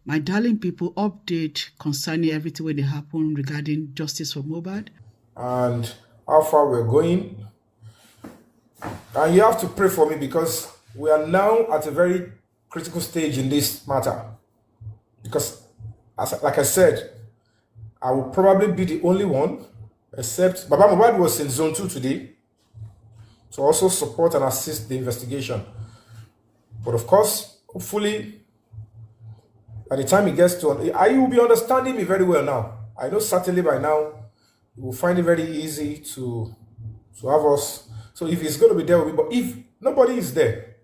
My darling people, update concerning everything when they happen regarding justice for Mohbad. And how far we're going. And you have to pray for me because we are now at a very critical stage in this matter. Because, like I said, I will probably be the only one, except Baba Mohbad was in zone 2 today to also support and assist the investigation. But of course, hopefully, by the time it gets to, you will be understanding me very well now. I know certainly by now, you will find it very easy to have us. So if it's going to be there, but if nobody is there,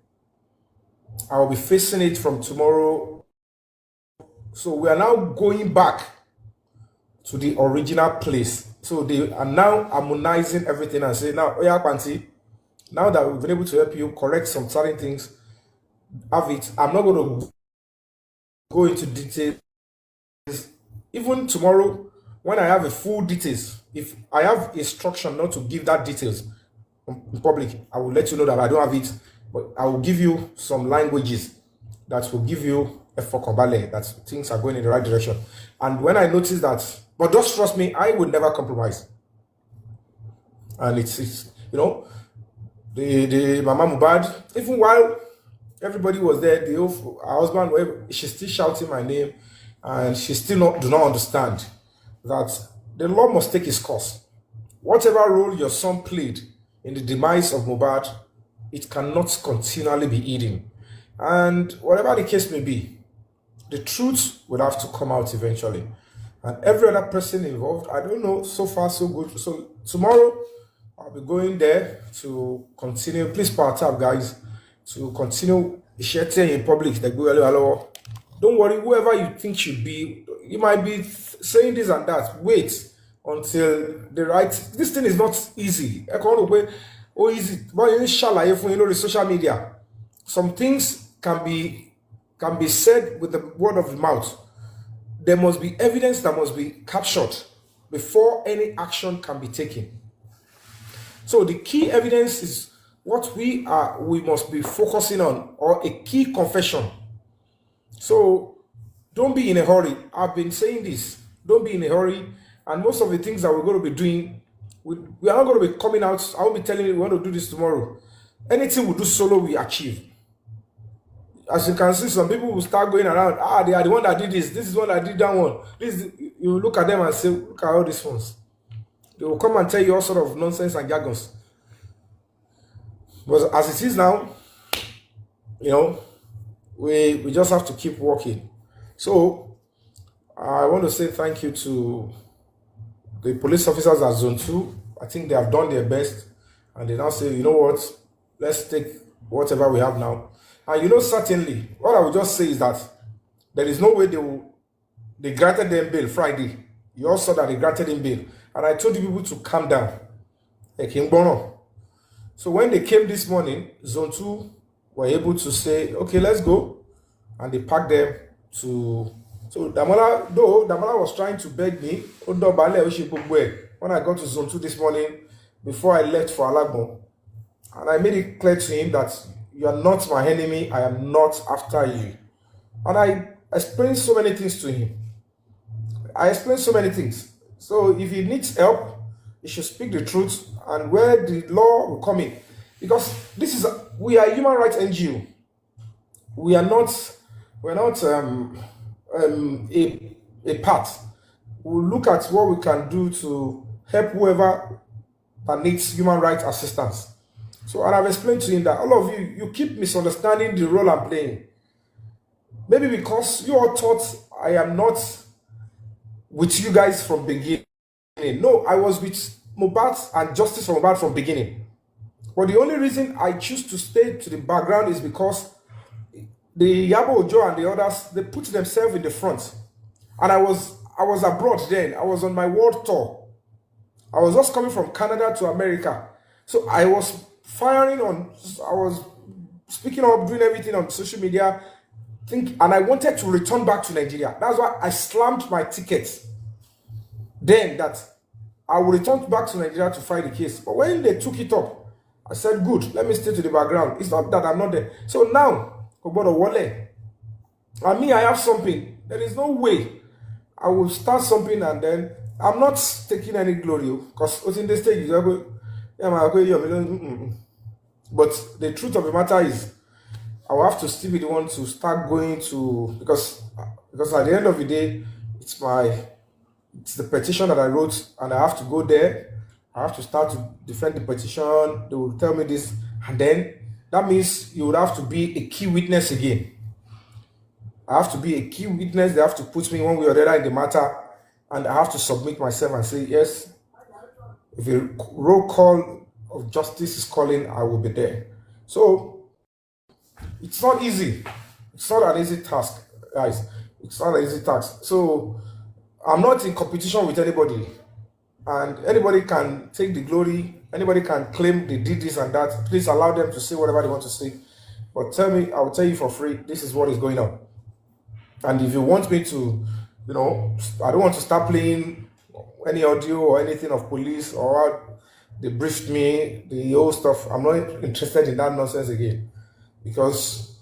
I will be facing it from tomorrow. So we are now going back to the original place. So they are now harmonizing everything and say, now, Oya Panti, now that we've been able to help you correct some certain things, have it. I'm not going to go into details. Even tomorrow, when I have a full details, if I have instruction not to give that details in public, I will let you know that I don't have it, but I will give you some languages that will give you a fokobale, that things are going in the right direction. And when I notice that, but just trust me, I will never compromise. And it's the Mama Mohbad, even while everybody was there, her husband, she's still shouting my name, and she still do not understand that the law must take its course. Whatever role your son played in the demise of Mohbad, it cannot continually be hidden. And whatever the case may be, the truth will have to come out eventually. And every other person involved, I don't know, so far so good. So tomorrow, I'll be going there to continue. Please power tap, guys, to continue sharing in public. Don't worry, whoever you think should be, you might be saying this and that. Wait until the right. This thing is not easy. Oh, easy. But inshallah, if you know the social media, some things can be said with the word of the mouth. There must be evidence that must be captured before any action can be taken. So the key evidence is what we must be focusing on, or a key confession. So don't be in a hurry. I've been saying this. Don't be in a hurry. And most of the things that we're going to be doing, we are not going to be coming out. I won't be telling you we want to do this tomorrow. Anything we do solo, we achieve. As you can see, some people will start going around. They are the one that did this. This is one that did that one. You look at them and say, look at all these ones. They will come and tell you all sort of nonsense and jargons. But as it is now, we just have to keep working. So I want to say thank you to the police officers at Zone 2. I think they have done their best. And they now say, you know what? Let's take whatever we have now. And certainly, what I would just say is that there is no way they granted them bail Friday. You all saw that they granted him bail. And I told you people to calm down. So when they came this morning, Zone 2 were able to say, okay, let's go. And they packed them to... So Damola was trying to beg me. When I got to Zone 2 this morning, before I left for Alagbon, and I made it clear to him that you are not my enemy, I am not after you. And I explained so many things to him. So if he needs help, he should speak the truth, and where the law will come in. Because we are a human rights NGO. We're not a part. We'll look at what we can do to help whoever that needs human rights assistance. So, and I've explained to him that all of you keep misunderstanding the role I'm playing. Maybe because you all thought I am not with you guys from beginning. No, I was with Mohbad and Justice for Mohbad from beginning. But the only reason I choose to stay to the background is because the Yabo Ojo and the others, they put themselves in the front. And I was abroad then. I was on my world tour. I was just coming from Canada to America. So I was I was speaking up, doing everything on social media, and I wanted to return back to Nigeria. That's why I slammed my tickets. Then that I will return back to Nigeria to fight the case. But when they took it up, I said, good, let me stay to the background. It's not that I'm not there. So now, and me, I have something There is no way I will start something and then I'm not taking any glory because what's in the stage is yeah, but the truth of the matter is I will have to still be the one to start going to because at the end of the day it's the petition that I wrote and I have to go there. I have to start to defend the petition. They will tell me this, and then that means you would have to be a key witness again. I have to be a key witness. They have to put me one way or the other in the matter, and I have to submit myself and say, yes, if a roll call of justice is calling, I will be there. So it's not easy. It's not an easy task, guys. It's not an easy task. So I'm not in competition with anybody, and anybody can take the glory. Anybody can claim they did this and that. Please allow them to say whatever they want to say. But tell me, I will tell you for free, this is what is going on. And if you want me to, I don't want to start playing any audio or anything of police or how they briefed me, the old stuff. I'm not interested in that nonsense again. Because,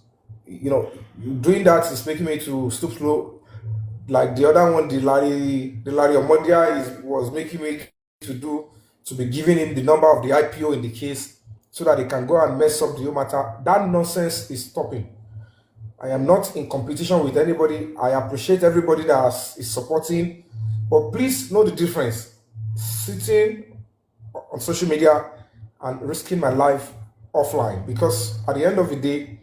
doing that is making me to stoop low. Like the other one, the Larry Omodia was making me to be giving him the number of the IPO in the case so that they can go and mess up the whole matter. That nonsense is stopping. I am not in competition with anybody. I appreciate everybody that is supporting, but please know the difference. Sitting on social media and risking my life offline, because at the end of the day,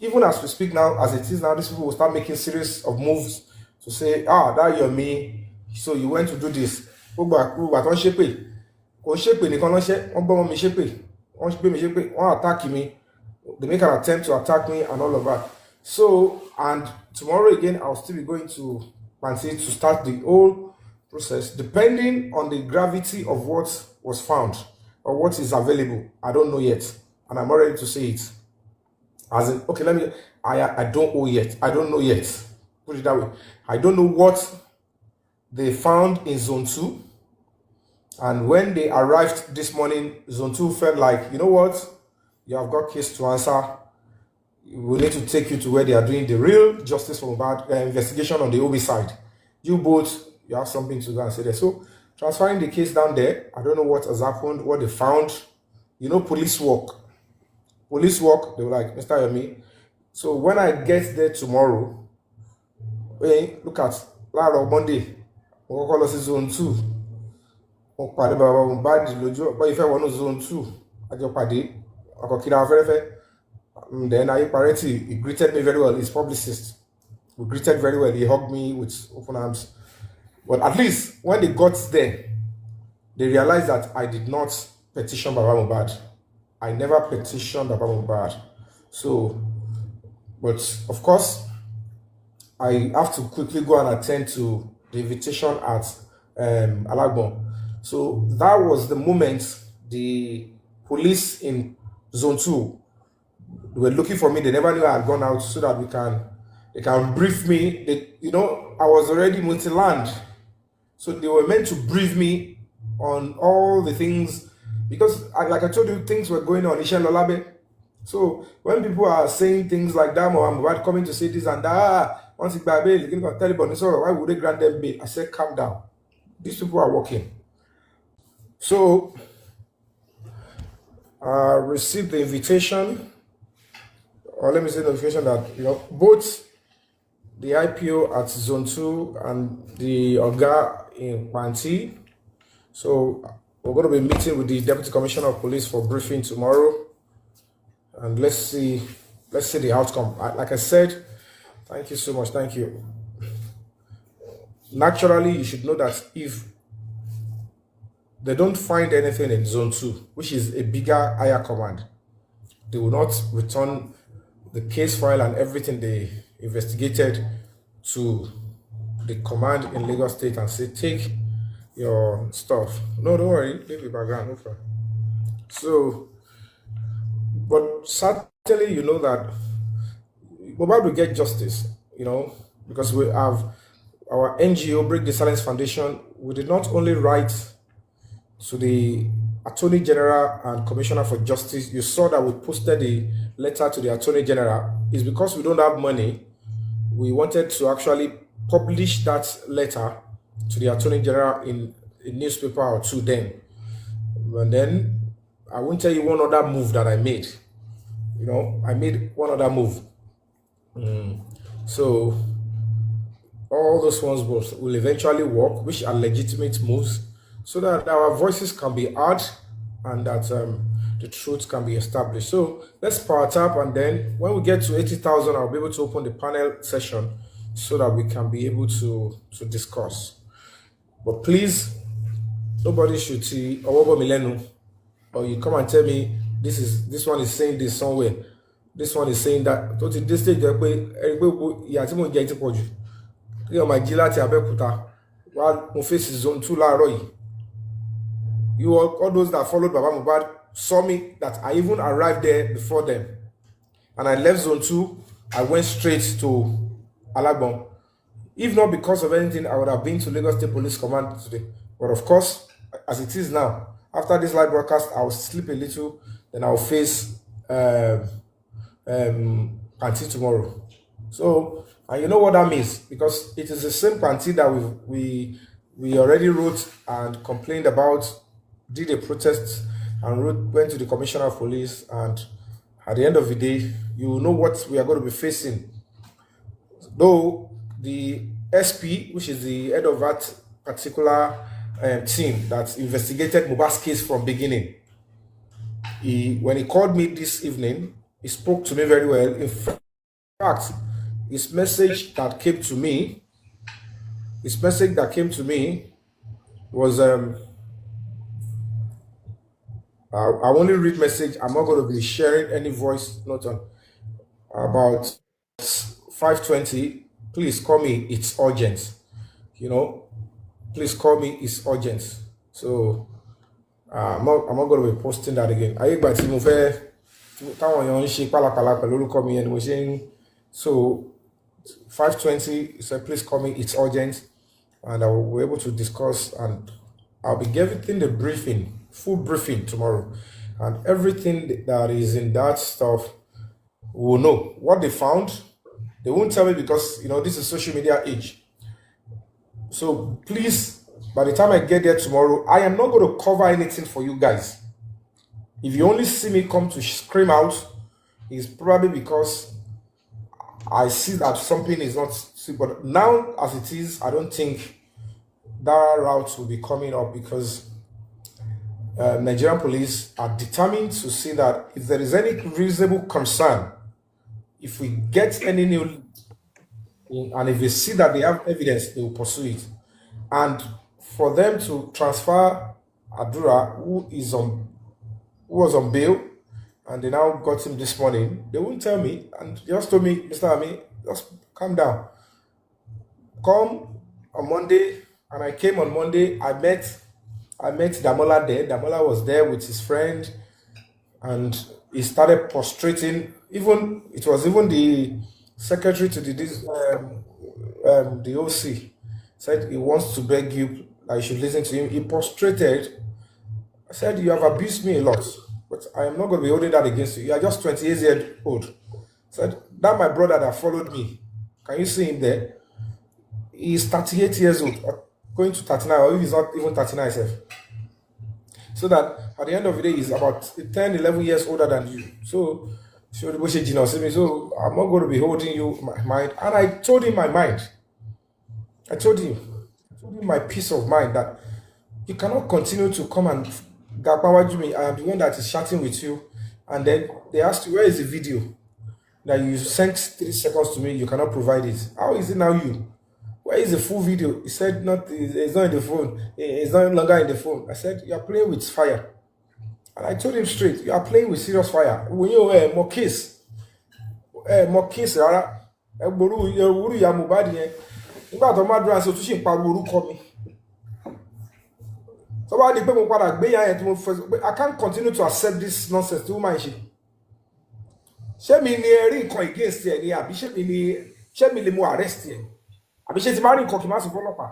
even as we speak now, as it is now, these people will start making series of moves to say, that Yomi, so you went to do this. Attack me. They make an attempt to attack me and all of that. So, and tomorrow again, I'll still be going to Pansi to start the whole process, depending on the gravity of what was found or what is available. I don't know yet, and I'm not ready to say it. As in, okay, I don't know yet. I don't know yet. Put it that way. I don't know what they found in Zone 2. And when they arrived this morning, Zone 2 felt like, you know what? You have got case to answer. We need to take you to where they are doing the real justice for Mohbad investigation on the OB side. You both, you have something to go and say there. So, transferring the case down there, I don't know what has happened, what they found. Police work. Police work, they were like, Mr. Yomi. So, when I get there tomorrow, look at Monday, we'll call us Zone 2. But if I want to Zone 2, I just party. I got killed. Then he greeted me very well. His publicist, we greeted very well. He hugged me with open arms. But at least when they got there, they realized that I did not petition Baba Mohbad. I never petitioned Baba Mohbad. So, but of course, I have to quickly go and attend to the invitation at Alagbon. So that was the moment the police in Zone 2 were looking for me. They never knew I had gone out so that they can brief me. I was already multi-land. So they were meant to brief me on all the things, because like I told you, things were going on. Ishen Lolabe. So when people are saying things like that, Mohbad coming to say this and that, once it's by bail, you can tell you, so why would they grant them bail? I said, calm down. These people are working. So I received the invitation, or let me say the invitation that, both the IPO at Zone 2 and the Oga in Panti. So we're going to be meeting with the Deputy Commissioner of Police for briefing tomorrow. And let's see the outcome. Like I said, thank you so much. Thank you. Naturally, you should know that if they don't find anything in Zone 2, which is a bigger, higher command, they will not return the case file and everything they investigated to the command in Lagos State and say, take your stuff. No, don't worry, leave the background. No problem. So, but certainly you know that Mohbad will get justice, because we have our NGO, Break the Silence Foundation. We did not only write to the Attorney General and Commissioner for Justice. You saw that we posted the letter to the Attorney General. It's because we don't have money. We wanted to actually publish that letter to the Attorney General in a newspaper or two then. And then I won't tell you one other move that I made. I made one other move. So all those ones will eventually work, which are legitimate moves, so that our voices can be heard and that the truth can be established. So let's power tap, and then when we get to 80,000, I'll be able to open the panel session so that we can be able to discuss. But please, nobody should see or you come and tell me this one is saying this somewhere, this one is saying that. So to this stage, my Gilati Abekuta, while my face is zone 2 Laroy. You all those that followed Baba Mohbad saw me that I even arrived there before them. And I left zone 2, I went straight to Alagbon. If not because of anything, I would have been to Lagos State Police Command today. But of course, as it is now, after this live broadcast, I'll sleep a little, then I'll face Panti tomorrow. So, and you know what that means, because it is the same Panti that we already wrote and complained about, did a protest and went to the Commissioner of Police, and at the end of the day, you will know what we are going to be facing. Though the SP, which is the head of that particular team that investigated Mohbad's case from beginning, when he called me this evening, he spoke to me very well. In fact, his message that came to me was I only read message. I'm not going to be sharing any voice note on about 5:20. Please call me. It's urgent. Please call me. It's urgent. So I'm not going to be posting that again. So 5:20. So please call me. It's urgent, and I will be able to discuss, and I'll be giving the briefing. Full briefing tomorrow, and everything that is in that stuff, we'll know what they found. They won't tell me because this is social media age. So please, by the time I get there tomorrow, I am not going to cover anything for you guys. If you only see me come to scream out, it's probably because I see that something is not. But now, as it is, I don't think that route will be coming up, because Nigerian police are determined to see that if there is any reasonable concern, if we get any new, and if they see that they have evidence, they will pursue it. And for them to transfer Adura, who was on bail, and they now got him this morning, they won't tell me, and they just told me, Mr. Ami, just calm down. Come on Monday, and I came on Monday. I met Damola there. Damola was there with his friend, and he started prostrating. It was even the secretary to the OC said he wants to beg you, I should listen to him. He prostrated. I said, you have abused me a lot, but I am not going to be holding that against you. You are just 28 years old. I said, that my brother that followed me, can you see him there? He's 38 years old, going to 39, or if he's not even 39 himself. So that at the end of the day, he's about 10, 11 years older than you. So I'm not going to be holding you my mind. And I told him my mind. I told him my peace of mind, that you cannot continue to come and me. I am the one that is chatting with you. And then they asked you, where is the video that you sent 3 seconds to me? You cannot provide it. How is it now you? Where is the full video? He said, it's not in the phone. It's no longer in the phone. I said, you are playing with fire. And I told him straight, you are playing with serious fire. When you more case, rárá. Wúrú ya Mohbad yẹn. Nígbà tó máa dúró àṣẹ tó ṣì ń pariwo orúkọ mi. Tó bá di pé mo padà gbé ya yẹn tí mo fẹ́, I can't continue to accept this nonsense tí ó máa ń ṣe. Ṣé mi ni rí nǹkan against ẹ ni, àbí ṣé mi lè mú arrest ẹ? Àbí ṣé ti máa rí nǹkan kí n má sọ fọ́lọ́pàá?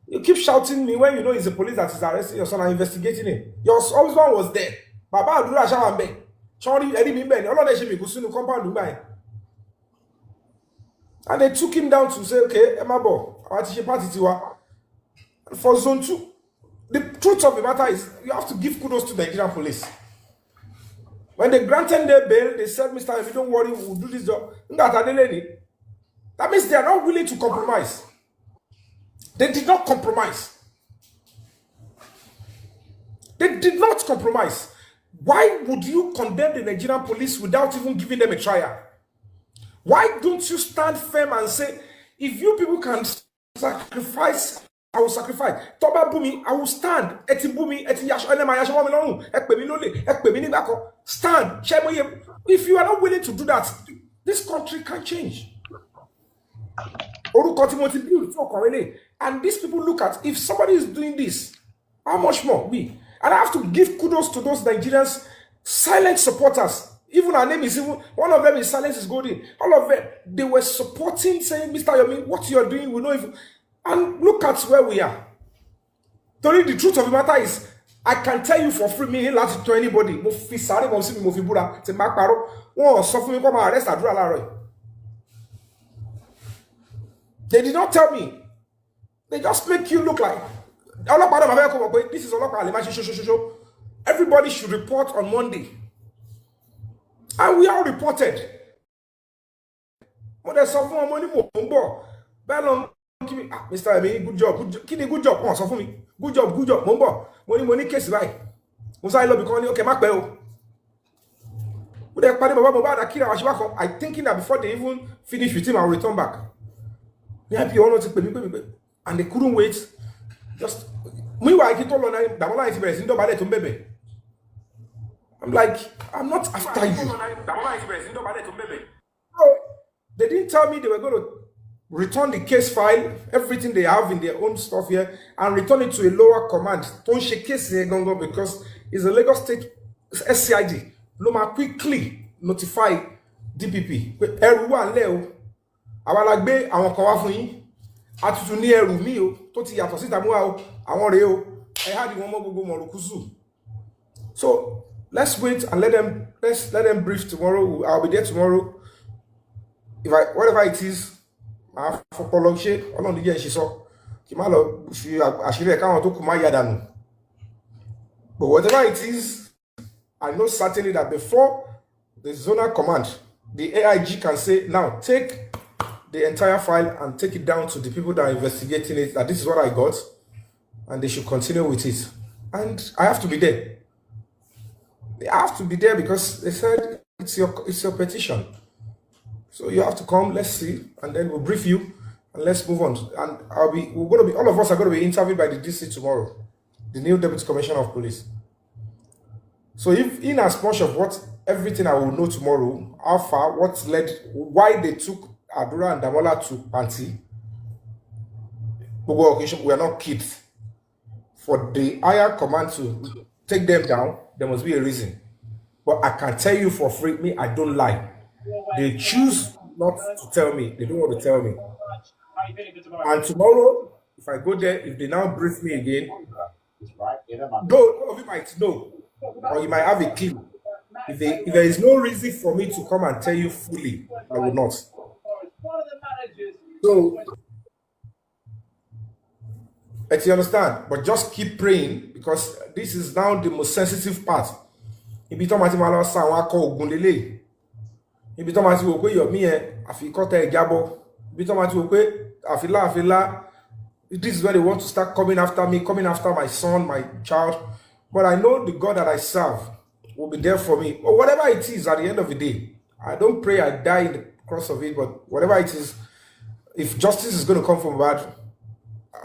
You keep shouting me when you know it's the police that is arresting your son and investigating him. Your husband was there. Bàbá àdúrà ṣáwà ń bẹ̀. Ṣọ́rí ẹni mi bẹ̀ ni ọlọ́dẹ ṣe mi kú sínú compound nígbà yẹn. And they took him down to say, okay, Emabo, for zone 2. The truth of the matter is, you have to give kudos to the Nigerian police. When they granted their bail, they said, Mr. If you don't worry, we'll do this job. That means they are not willing to compromise. They did not compromise. They did not compromise. Why would you condemn the Nigerian police without even giving them a trial? Why don't you stand firm and say, if you people can sacrifice, I will sacrifice. Toba bumi, I will stand. Eti bumi, eti yasho, enema yasho wami lonu. Ekpe mi lole, ekpe mi ni bako. Stand. If you are not willing to do that, this country can change. And these people look at, if somebody is doing this, how much more me? And I have to give kudos to those Nigerians, silent supporters. Even our name is even, one of them is Silence is Golden. All of them, they were supporting, saying, Mr. Yomi, what you are doing, we know if. And look at where we are. Tony, the truth of the matter is, I can tell you for free, me last to anybody. Mo fi sare mo si mi mo fi búra, ti ma paro. Wọ́n sọ fún mi ko ma arrest àdúrà láàárọ̀. They did not tell me. They just make you look like this is everybody should report on Monday. And we all reported. But there's some money more. Mr. Emi, good job. Good job. For me. Good job. Money case right. Okay, I thinking that before they even finish with him, I'll return back. And they couldn't wait. Just meanwhile, I'm like, I'm not after you. So, they didn't tell me they were going to return the case file, everything they have in their own stuff here, and return it to a lower command. Don't shake case because it's a Lagos State SCID. Loma quickly notify DPP. Everyone leo. Awalagbe àwọn kan wá fún yín. Atutu ní ẹrù mi o tó ti yàtọ̀ síta mú wa o. Àwọn rèé o. Ẹ ha di wọn mọ́ gbogbo mọ̀rùkúsù. So let's wait and let them brief tomorrow. I'll be there tomorrow. Whatever it is, I for prolongation. Ọlọ́run díẹ̀ ṣe sọ. Kí má lọ fi àṣírí ẹ̀ káwọn tó kù má yà dànù. But whatever it is, I know certainly that before the zonal command, the AIG can say, now take the entire file and take it down to the people that are investigating it, that this is what I got, and they should continue with it. And I have to be there. They have to be there because they said it's your petition. So you have to come, let's see, and then we'll brief you and let's move on. And all of us are going to be interviewed by the DC tomorrow, the new Deputy Commissioner of Police. So if in as much of everything I will know tomorrow, how far, what led, why they took Adura and Damola to Panti, we are not kids. For the higher command to take them down, there must be a reason. But I can tell you for free, me, I don't lie. They choose not to tell me. They don't want to tell me. And tomorrow, if I go there, if they now brief me again, though of you might know, or you might have a clue. If there is no reason for me to come and tell you fully, I will not. So, you understand? But just keep praying because this is now the most sensitive part. If you talk about Yomi, this is where they want to start coming after me, coming after my son, my child. But I know the God that I serve will be there for me. But whatever it is at the end of the day, I don't pray I die in the cross of it, but whatever it is, if justice is going to come from bad,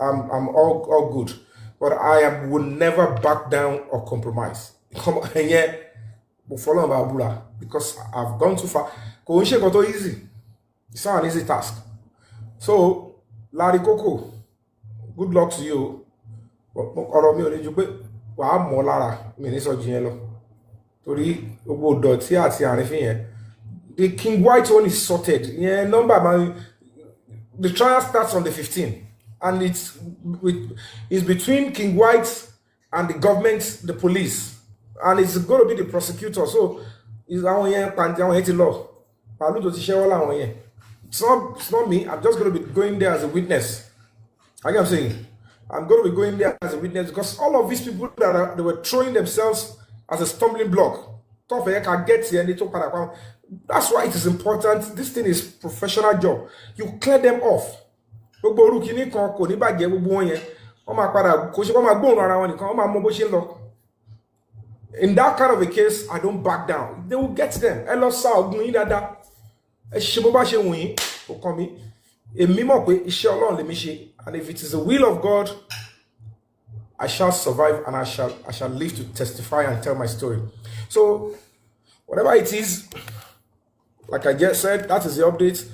I'm all good. But I will never back down or compromise. Because I've gone too far. Easy. It's not an easy task. So, Larry Coco, good luck to you. The King White one is sorted. Yeah, the trial starts on the 15th, and it's between King White and the government, the police, and it's going to be the prosecutor. So it's our law. It's not me. I'm just going to be going there as a witness. I get what I'm saying. I'm going to be going there as a witness because all of these people they were throwing themselves as a stumbling block. Can get here and they talk about. That's why it is important. This thing is professional job. You clear them off. In that kind of a case, I don't back down. They will get them. And if it is the will of God, I shall survive and I shall live to testify and tell my story. So whatever it is, like I just said, that is the update.